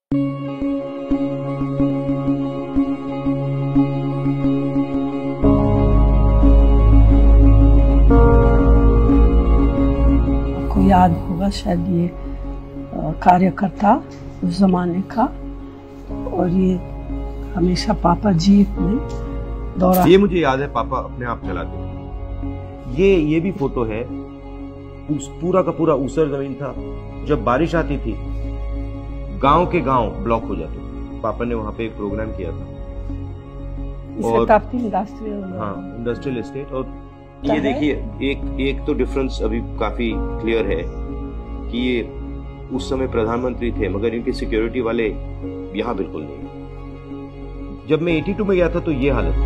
आपको याद होगा शायद ये कार्यकर्ता उस जमाने का, और ये हमेशा पापा जीप में दौरा। ये मुझे याद है, पापा अपने आप चलाते थे। ये भी फोटो है, पूरा का पूरा ऊसर जमीन था। जब बारिश आती थी गांव के गांव ब्लॉक हो जाते थे। पापा ने वहां पे एक प्रोग्राम किया था, और इंडस्ट्रियल एस्टेट। और ये देखिए, एक तो डिफरेंस अभी काफी क्लियर है कि ये उस समय प्रधानमंत्री थे, मगर इनके सिक्योरिटी वाले यहाँ बिल्कुल नहीं। जब मैं 82 में गया था तो ये हालत थी।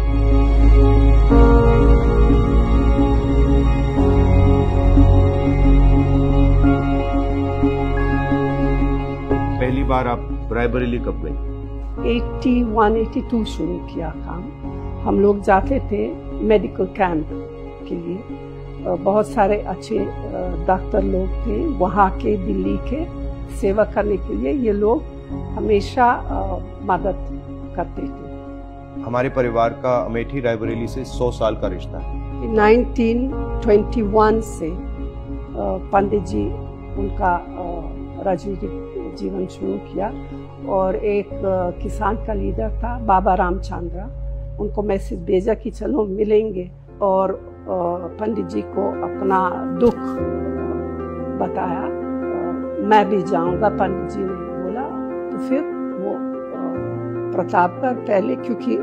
पहली बार आप रायबरेली कब गए? 81-82 शुरू किया काम। हम लोग जाते थे मेडिकल कैंप के लिए। बहुत सारे अच्छे डॉक्टर लोग थे वहाँ के, दिल्ली के, सेवा करने के लिए ये लोग हमेशा मदद करते थे। हमारे परिवार का अमेठी रायबरेली से 100 साल का रिश्ता है। 1921 से पंडित जी उनका राजनीतिक जीवन शुरू किया, और एक किसान का लीडर था बाबा रामचंद्र, उनको मैसेज भेजा कि चलो मिलेंगे, और पंडित जी को अपना दुख बताया। मैं भी जाऊंगा, पंडित जी ने बोला। तो फिर वो प्रतापगढ़ पहले, क्योंकि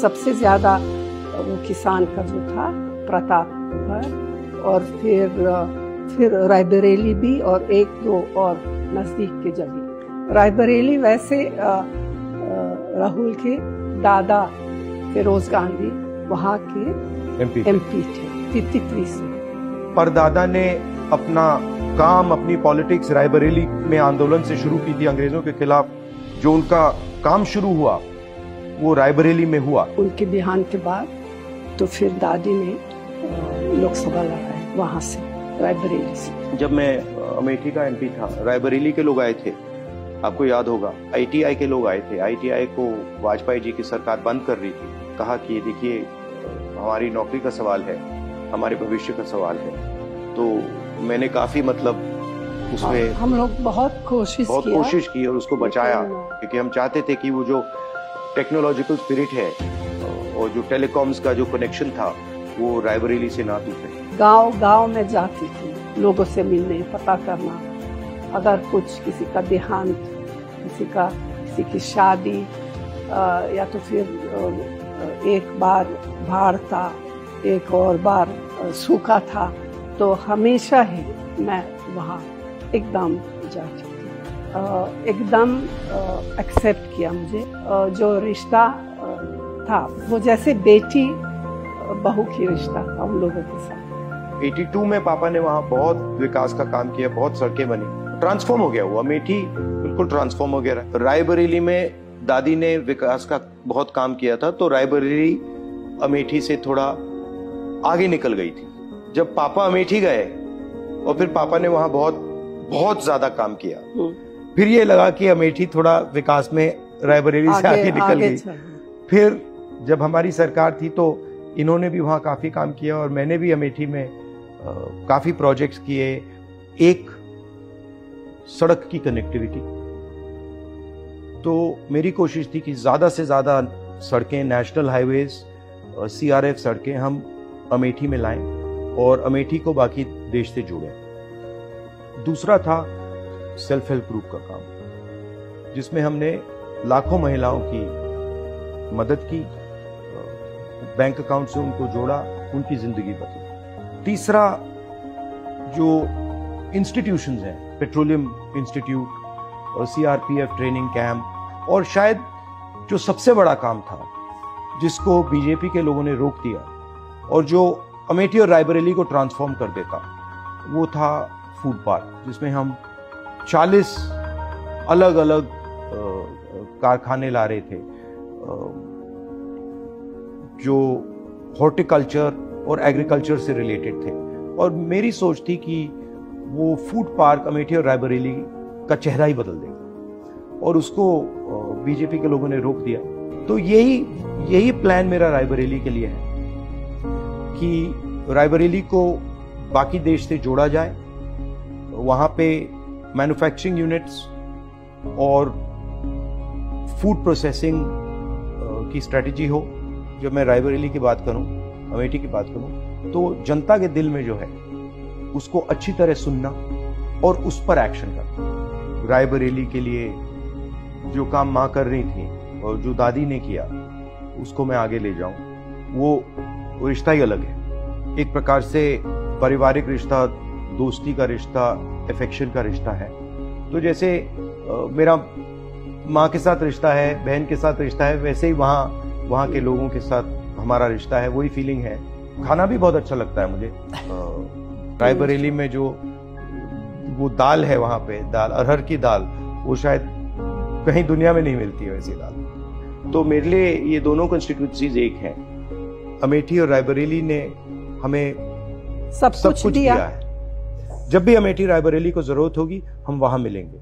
सबसे ज्यादा वो किसान का जो था प्रतापगढ़, और फिर रायबरेली भी, और एक दो और नजदीक के जगह। रायबरेली वैसे राहुल के दादा फिरोज गांधी वहाँ के एमपी थे 53 से। परदादा ने अपना काम, अपनी पॉलिटिक्स रायबरेली में आंदोलन से शुरू की थी अंग्रेजों के खिलाफ। जो उनका काम शुरू हुआ वो रायबरेली में हुआ। उनके देहांत के बाद तो फिर दादी ने लोकसभा लड़ाई वहाँ से, रायबरेली से। जब मैं अमेठी का एमपी था, रायबरेली के लोग आए थे, आपको याद होगा। आईटीआई के लोग आए थे। आईटीआई को वाजपेयी जी की सरकार बंद कर रही थी। कहा कि देखिए, हमारी नौकरी का सवाल है, हमारे भविष्य का सवाल है। तो मैंने काफी उसमें हम लोग बहुत कोशिश की और उसको बचाया, क्योंकि हम चाहते थे कि वो जो टेक्नोलॉजिकल स्पिरिट है और जो टेलीकॉम्स का जो कनेक्शन था वो रायबरेली से ना टूटे। गांव में जाती थी लोगों से मिलने, पता करना, अगर कुछ किसी का देहांत, किसी की शादी, या तो फिर एक बार बाढ़ था, एक और बार सूखा था, तो हमेशा ही मैं वहाँ एकदम जाती थी। एकदम एक्सेप्ट किया मुझे। जो रिश्ता था वो जैसे बेटी बहू की रिश्ता था उन लोगों के साथ। 82 में पापा ने वहाँ बहुत विकास का काम किया, बहुत सड़कें बनी, ट्रांसफॉर्म हो गया वो अमेठी, बिल्कुल ट्रांसफॉर्म हो गया। रायबरेली में दादी ने विकास का बहुत काम किया था, तो रायबरेली अमेठी से थोड़ा आगे निकल गई थी। जब पापा अमेठी गए और फिर पापा ने वहां बहुत ज्यादा काम किया, फिर ये लगा कि अमेठी थोड़ा विकास में रायबरेली से आगे निकल गई। फिर जब हमारी सरकार थी तो इन्होंने भी वहां काफी काम किया, और मैंने भी अमेठी में काफी प्रोजेक्ट्स किए। एक सड़क की कनेक्टिविटी, तो मेरी कोशिश थी कि ज्यादा से ज्यादा सड़कें, नेशनल हाईवेज, सीआरएफ सड़कें हम अमेठी में लाएं और अमेठी को बाकी देश से जोड़ें। दूसरा था सेल्फ हेल्प ग्रुप का काम, जिसमें हमने लाखों महिलाओं की मदद की, बैंक अकाउंट से उनको जोड़ा, उनकी जिंदगी बदली। तीसरा, जो इंस्टीट्यूशंस हैं, पेट्रोलियम इंस्टीट्यूट और सीआरपीएफ ट्रेनिंग कैंप, और शायद जो सबसे बड़ा काम था जिसको बीजेपी के लोगों ने रोक दिया और जो अमेठी और रायबरेली को ट्रांसफॉर्म कर देता, वो था फूड पार्क, जिसमें हम 40 अलग अलग कारखाने ला रहे थे जो हॉर्टिकल्चर और एग्रीकल्चर से रिलेटेड थे। और मेरी सोच थी कि वो फूड पार्क अमेठी और रायबरेली का चेहरा ही बदल देगा। और उसको बीजेपी के लोगों ने रोक दिया। तो यही प्लान मेरा रायबरेली के लिए है कि रायबरेली को बाकी देश से जोड़ा जाए, वहां पे मैन्युफैक्चरिंग यूनिट्स और फूड प्रोसेसिंग की स्ट्रेटजी हो। जब मैं रायबरेली की बात करूं, अमेठी की बात करूं, तो जनता के दिल में जो है उसको अच्छी तरह सुनना और उस पर एक्शन करना। रायबरेली के लिए जो काम माँ कर रही थी और जो दादी ने किया उसको मैं आगे ले जाऊं, वो रिश्ता ही अलग है। एक प्रकार से पारिवारिक रिश्ता, दोस्ती का रिश्ता, अफेक्शन का रिश्ता है। तो जैसे मेरा माँ के साथ रिश्ता है, बहन के साथ रिश्ता है, वैसे ही वहाँ के लोगों के साथ हमारा रिश्ता है, वही फीलिंग है। खाना भी बहुत अच्छा लगता है मुझे। रायबरेली में जो वो दाल है, वहाँ पे दाल, अरहर की दाल, वो शायद कहीं दुनिया में नहीं मिलती है वैसी दाल। तो मेरे लिए ये दोनों कंस्टिट्यूएंसीज एक हैं। अमेठी और रायबरेली ने हमें सब कुछ दिया है। जब भी अमेठी रायबरेली को जरूरत होगी, हम वहां मिलेंगे।